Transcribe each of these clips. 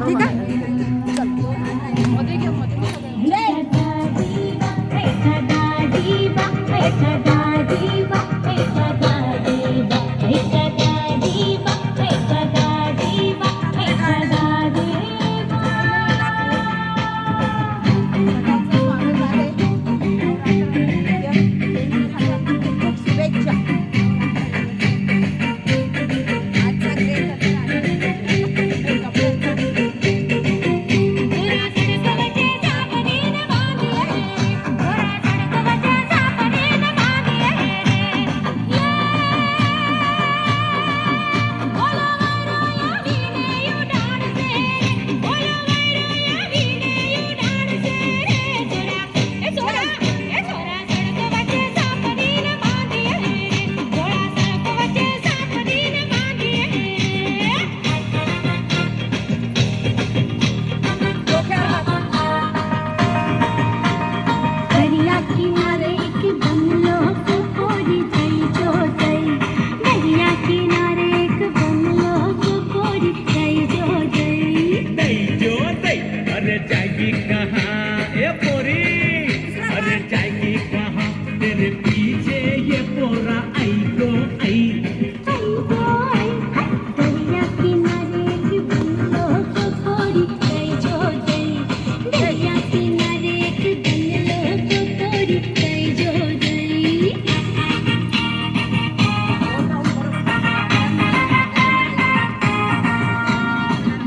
ठीक आहे मध्ये घे जाएगी कहाँ ए पोरी, अरे जाएगी कहाँ तेरे पीछे ये पोरा आई गो आई दरिया किनारे की बंगलो को कोरी गई जो गई दरिया किनारे की बंगलो को कोरी गई जो गई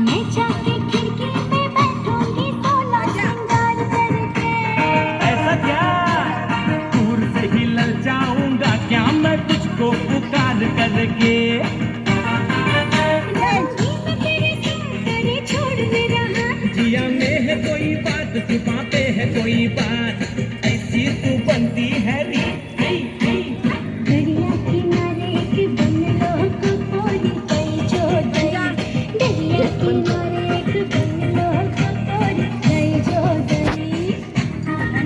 मैं जाके खिड़की पे बैठूंगी सोना श्रृंगार करके ऐसा क्या दूर से ही लल जाऊंगा क्या मैं तुझको पुकार करके जिया में है कोई बात जुबां पे है कोई बात ऐसी तू बनती है री दरिया किनारे की बंगलो को कोरी गई जो गई दरिया किनारे